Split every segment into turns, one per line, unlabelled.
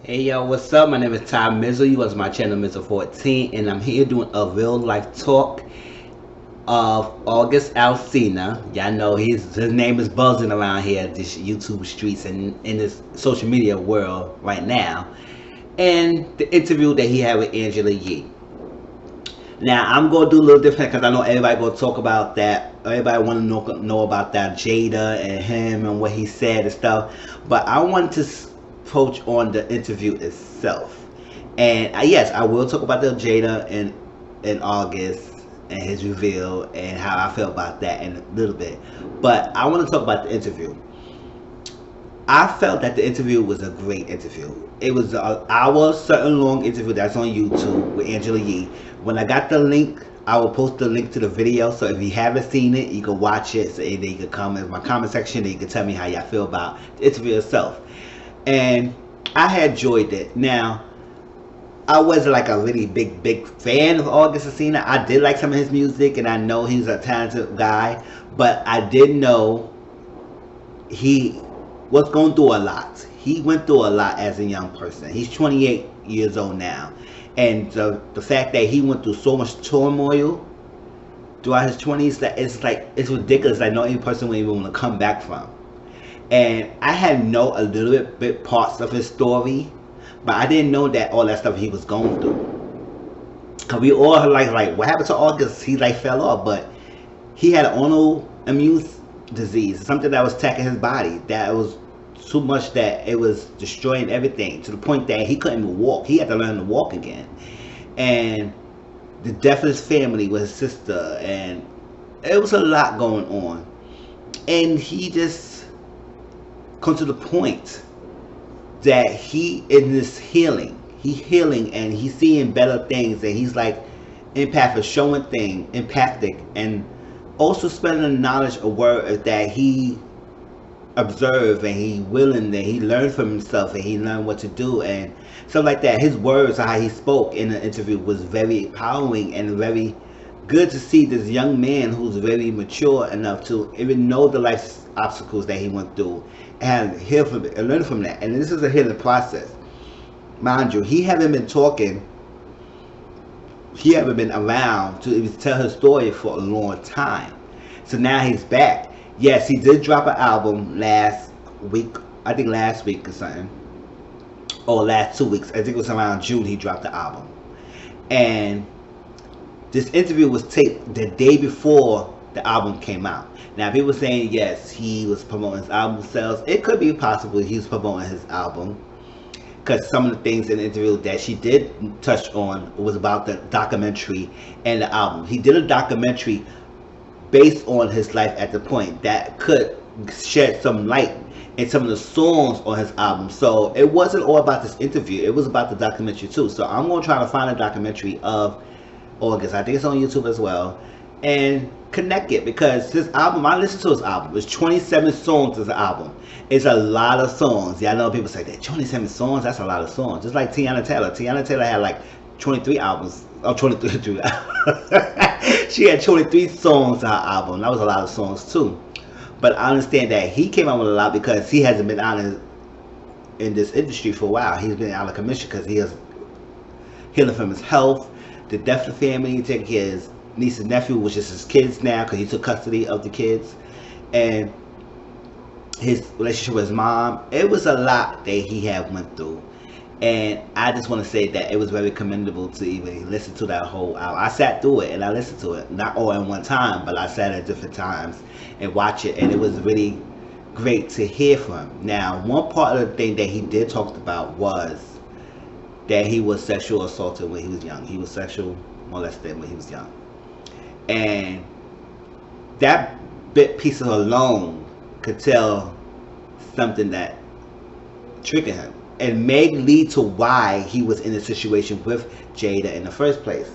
Hey yo, what's up? My name is Ty Mizzle. You was my channel Mizzle 14, and I'm here doing a real life talk of August Alsina. Y'all know his name is buzzing around here, this YouTube streets and in this social media world right now. And the interview that he had with Angela Yee. Now I'm gonna do a little different because I know everybody gonna talk about that. Everybody want to know about that Jada and him and what he said and stuff. But I want to approach on the interview itself. And yes, I will talk about the Jada in August and his reveal and how I feel about that in a little bit. But I want to talk about the interview. I felt that the interview was a great interview. It was an hour, certain long interview that's on YouTube with Angela Yee. When I got the link, I will post the link to the video. So if you haven't seen it, you can watch it. So then you can comment in my comment section. And you can tell me how y'all feel about the interview itself. And I had enjoyed it. Now, I wasn't like a really big fan of August Alsina. I did like some of his music, and I know he's a talented guy. But I did know he was going through a lot. He went through a lot as a young person. He's 28 years old now. And the fact that he went through so much turmoil throughout his 20s, that it's ridiculous. I know any person would even want to come back from. And I had know a little bit parts of his story, but I didn't know that all that stuff he was going through. Cause we all like what happened to August? He fell off, but he had an autoimmune disease, something that was attacking his body. That was so much that it was destroying everything to the point that he couldn't even walk. He had to learn to walk again. And the death of his family with his sister, and it was a lot going on. And he just come to the point that he in this healing. He healing and he's seeing better things, and he's like empathic, showing things, empathic, and also spreading the knowledge of word that he observed and he willing, that he learned from himself and he learned what to do and stuff like that. His words, how he spoke in the interview, was very empowering and very good to see this young man who's very mature enough to even know the life obstacles that he went through and heal from it and learn from that. And this is a healing process. Mind you, he haven't been talking, he haven't been around to even tell his story for a long time. So now he's back. Yes, he did drop an album last week, I think last week or something, or last 2 weeks. I think it was around June he dropped the album. And this interview was taped the day before the album came out. Now, people saying yes, he was promoting his album sales. It could be possible he was promoting his album, because some of the things in the interview that she did touch on was about the documentary and the album. He did a documentary based on his life at the point that could shed some light in some of the songs on his album. So it wasn't all about this interview, it was about the documentary too. So I'm going to try to find a documentary of August, I think it's on YouTube as well, and connect it, because his album, I listened to his album, it's 27 songs as an album. It's a lot of songs. Yeah, I know people say that 27 songs, that's a lot of songs. Just like Tiana Taylor had like 23 albums. Oh, 23. She had 23 songs on her album. That was a lot of songs too. But I understand that he came out with a lot because he hasn't been out in this industry for a while. He's been out of commission because he is healing from his health, the death of the family, taking care of his niece and nephew, which is his kids now, because he took custody of the kids, and his relationship with his mom. It was a lot that he had went through. And I just want to say that it was very commendable to even listen to that whole album. I sat through it and I listened to it, not all at one time, but I sat at different times and watched it, and it was really great to hear from him. Now, one part of the thing that he did talk about was that he was sexual assaulted when he was young. He was sexual molested when he was young. And that piece alone could tell something that triggered him, and may lead to why he was in a situation with Jada in the first place.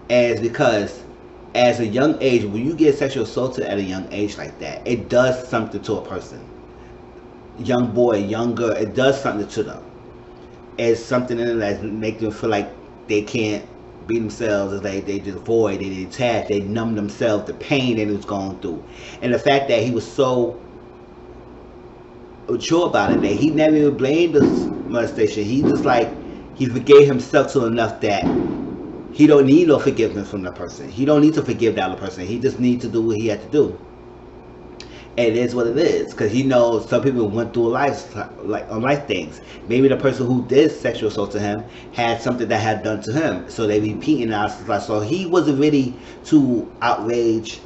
And it's because as a young age, when you get sexually assaulted at a young age like that, it does something to a person. Young boy, young girl, it does something to them. It's something in it that makes them feel like they can't be themselves. It's like they just void, they detach, they numb themselves, the pain that he was going through. And the fact that he was so mature about it, that he never even blamed his molestation. He just like, he forgave himself to enough that he don't need no forgiveness from that person. He don't need to forgive that other person. He just needs to do what he had to do. And it is what it is, because he knows some people went through life, like on life things. Maybe the person who did sexual assault to him had something that had done to him, so they repeating it. So he wasn't really too outraged.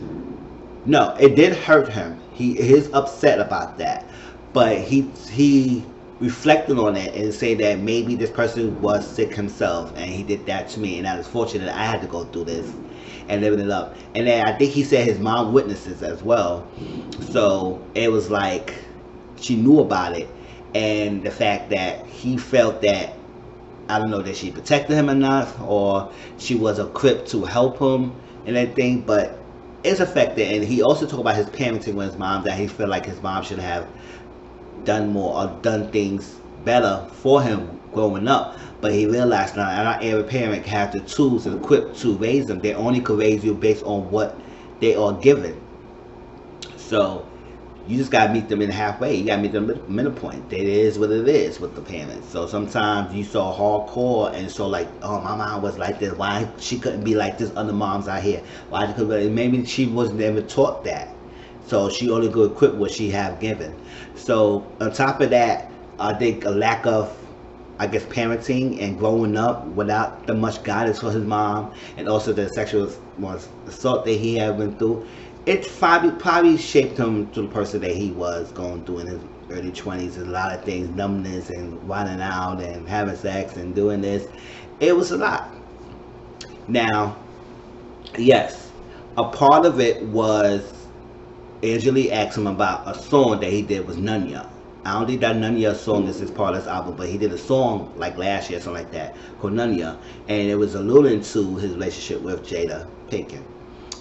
No, it did hurt him. He is upset about that, but he reflected on it and say that maybe this person was sick himself and he did that to me, and that is fortunate I had to go through this and living it up. And then I think he said his mom witnesses as well, so it was like she knew about it, and the fact that he felt that, I don't know, that she protected him enough or she was equipped to help him and everything, but it's affected. And he also talked about his parenting with his mom, that he felt like his mom should have done more or done things better for him growing up. But he realized now not every parent has the tools and equipped to raise them. They only can raise you based on what they are given. So you just gotta meet them in halfway. You gotta meet them at the middle point. It is what it is with the parents. So sometimes you so hardcore and so like, oh, my mom was like this. Why she couldn't be like this other moms out here? Why she couldn't? Maybe she wasn't ever taught that. So she only could equip what she have given. So on top of that, I think a lack of, I guess, parenting and growing up without the much guidance for his mom, and also the sexual assault that he had went through, it probably shaped him to the person that he was going through in his early 20s. A lot of things, numbness and running out and having sex and doing this. It was a lot. Now, yes, a part of it was Angela Yee asked him about a song that he did with Nunya. I don't think that Nunya song is his part of this album, but he did a song like last year, something like that, called Nunya, and it was alluding to his relationship with Jada Pinkett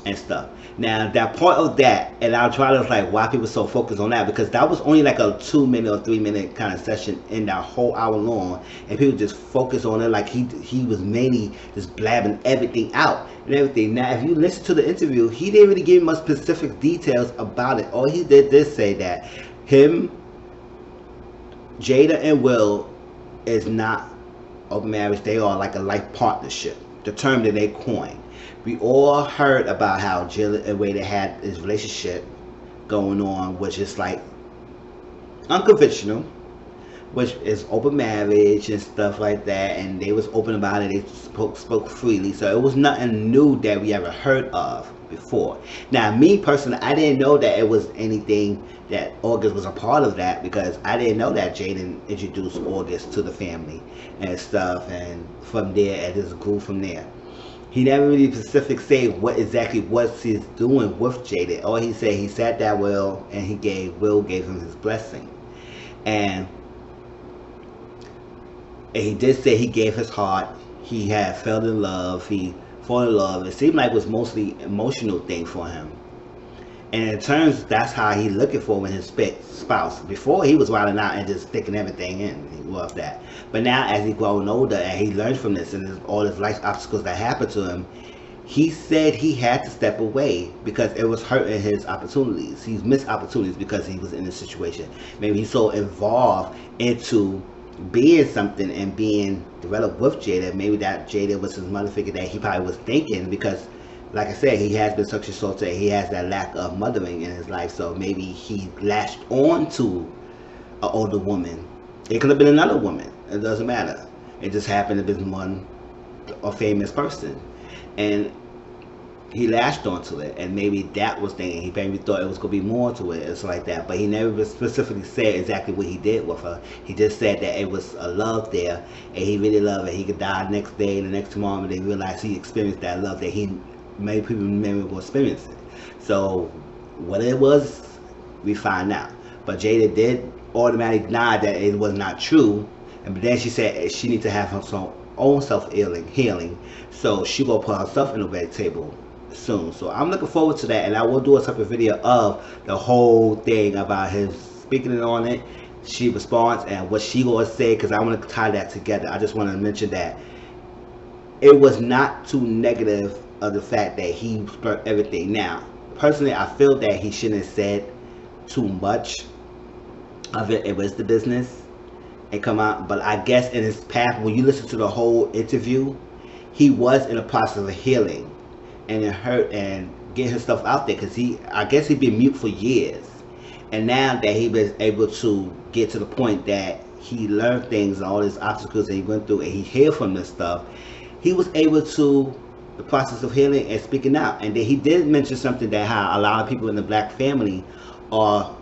and stuff. Now, that part of that, and I'll try to like why people so focused on that, because that was only like a 2-minute or 3-minute kind of session in that whole hour long, and people just focus on it like he was mainly just blabbing everything out and everything. Now, if you listen to the interview, he didn't really give much specific details about it. All he did say that him, Jada, and Will is not open marriage. They are like a life partnership, the term that they coined. We all heard about how Jill and Wade had this relationship going on, which is like unconventional, which is open marriage and stuff like that, and they was open about it. They spoke freely, so it was nothing new that we ever heard of before. Now, me personally, I didn't know that it was anything that August was a part of that, because I didn't know that Jaden introduced August to the family and stuff, and from there, it just grew from there. He never really specific say what exactly was he's doing with Jada. All he said, he sat that Will, and Will gave him his blessing, and he did say he gave his heart. He had fell in love. He fall in love. It seemed like it was mostly emotional thing for him. And in turns, that's how he looking for with his spouse. Before, he was wilding out and just sticking everything in. He loved that. But now, as he growing older and he learned from this and all his life obstacles that happened to him, he said he had to step away because it was hurting his opportunities. He's missed opportunities because he was in this situation. Maybe he's so involved into being something and being developed with Jada. Maybe that Jada was his mother figure that he probably was thinking, because like I said, he has been sexually assaulted. He has that lack of mothering in his life, so maybe he latched on to an older woman. It could have been another woman. It doesn't matter. It just happened to be a famous person, and he latched onto it. And maybe that was thinking. He maybe thought it was gonna be more to it. It's like that, but he never specifically said exactly what he did with her. He just said that it was a love there, and he really loved her. He could die the next day, the next tomorrow, and they realized he experienced that love that he. Many people maybe will experience it. So what it was, we find out. But Jada did automatically deny that it was not true. And then she said she needs to have her own self-healing. So she will put herself in the red table soon. So I'm looking forward to that. And I will do a separate video of the whole thing about him speaking on it. She responds and what she will say, because I want to tie that together. I just want to mention that it was not too negative of the fact that he spurred everything. Now, personally, I feel that he shouldn't have said too much of it. It was the business, and come out. But I guess in his path, when you listen to the whole interview, he was in the process of healing, and it hurt and getting his stuff out there, because I guess he'd been mute for years, and now that he was able to get to the point that he learned things and all these obstacles that he went through, and he healed from this stuff, he was able to the process of healing and speaking out. And then he did mention something, that how a lot of people in the black family are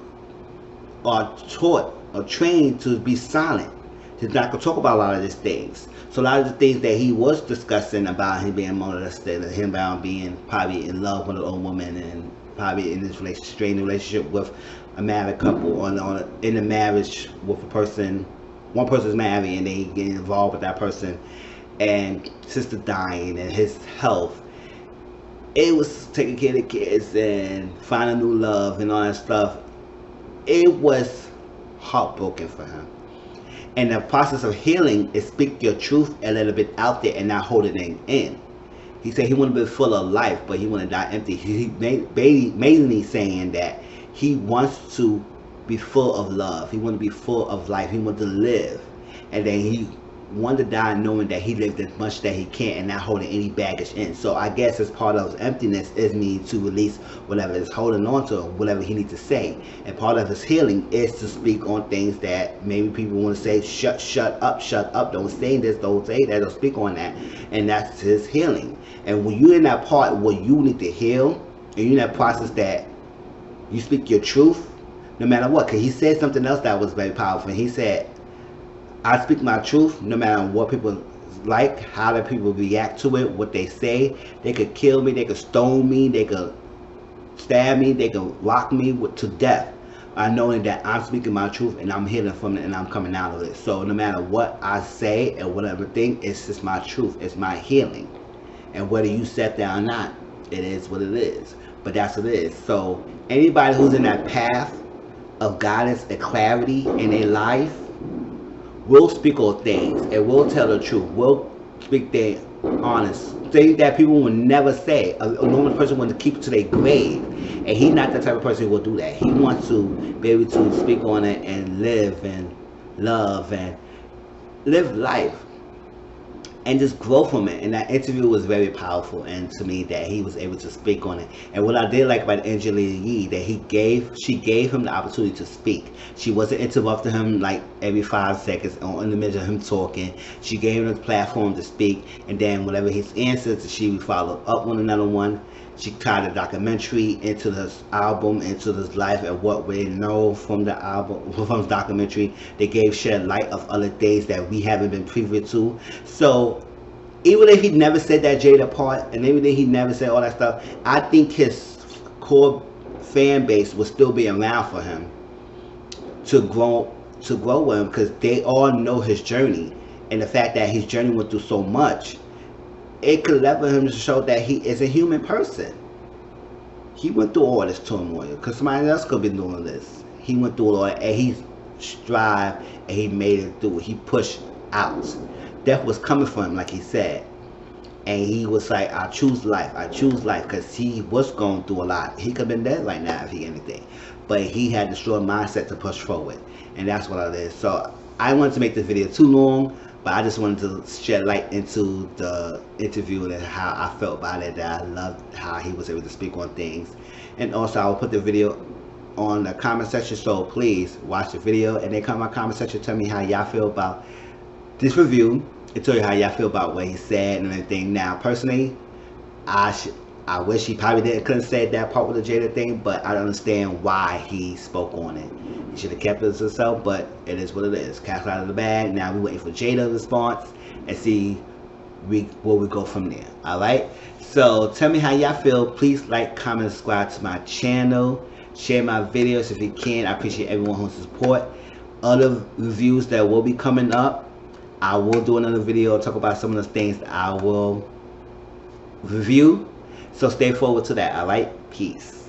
taught or trained to be silent, to not talk about a lot of these things. So a lot of the things that he was discussing about him being molested, and him about being probably in love with an old woman, and probably in this strained relationship with a married couple, or in a marriage with a person, one person's married and they get involved with that person, and sister dying, and his health. It was taking care of the kids and finding new love and all that stuff. It was heartbroken for him. And the process of healing is speak your truth a little bit out there and not hold it in. He said he wanted to be full of life, but he wanted to die empty. He mainly saying that he wants to be full of love. He wanted to be full of life. He wanted to live. And then he wanted to die knowing that he lived as much that he can and not holding any baggage in. So I guess as part of his emptiness is me to release whatever is holding on to, whatever he needs to say. And part of his healing is to speak on things that maybe people want to say, shut up, don't say this, don't say that, don't speak on that. And that's his healing. And when you're in that part where you need to heal, and you're in that process that you speak your truth, no matter what. Because he said something else that was very powerful. He said, I speak my truth no matter what people like, how the people react to it, what they say. They could kill me, they could stone me, they could stab me, they could lock me to death. I know that I'm speaking my truth and I'm healing from it and I'm coming out of it. So no matter what I say and whatever thing, it's just my truth, it's my healing. And whether you set that or not, it is what it is. But that's what it is. So anybody who's in that path of guidance and clarity in their life, we'll speak on things and we'll tell the truth. We'll speak their honest things that people will never say. A normal person wants to keep it to their grave, and he's not the type of person who will do that. He wants to be able to speak on it and live and love and live life and just grow from it. And that interview was very powerful, and to me that he was able to speak on it. And what I did like about Angela Yee, that she gave him the opportunity to speak. She wasn't interrupting him like every 5 seconds or in the middle of him talking. She gave him the platform to speak, and then whatever his answers, she would follow up on another one. She tied a documentary into this album, into this life, and what we know from the album, from the documentary. They shed light of other things that we haven't been privy to. So even if he never said that Jada part, and even if he never said all that stuff, I think his core fan base will still be around for him to grow with him, because they all know his journey, and the fact that his journey went through so much, it could level him to show that he is a human person. He went through all this turmoil, because somebody else could be doing this. He went through all that, and he strived, and he made it through. He pushed out. Death was coming for him, like he said. And he was like, I choose life, because he was going through a lot. He could have been dead right now if he anything. But he had the strong mindset to push forward. And that's what it is. So I wanted to make this video too long, but I just wanted to shed light into the interview and how I felt about it, that I loved how he was able to speak on things. And also I will put the video on the comment section, so please watch the video and then come in my comment section, tell me how y'all feel about this review, and tell you how y'all feel about what he said and everything. Now personally, I wish he probably couldn't say that part with the Jada thing, but I understand why he spoke on it. He should have kept it to himself, but it is what it is. Cast out of the bag. Now we're waiting for Jada's response and see where we go from there. Alright? So tell me how y'all feel. Please like, comment, subscribe to my channel. Share my videos if you can. I appreciate everyone who support. Other reviews that will be coming up. I will do another video, talk about some of the things that I will review. So stay forward to that, alright? Peace.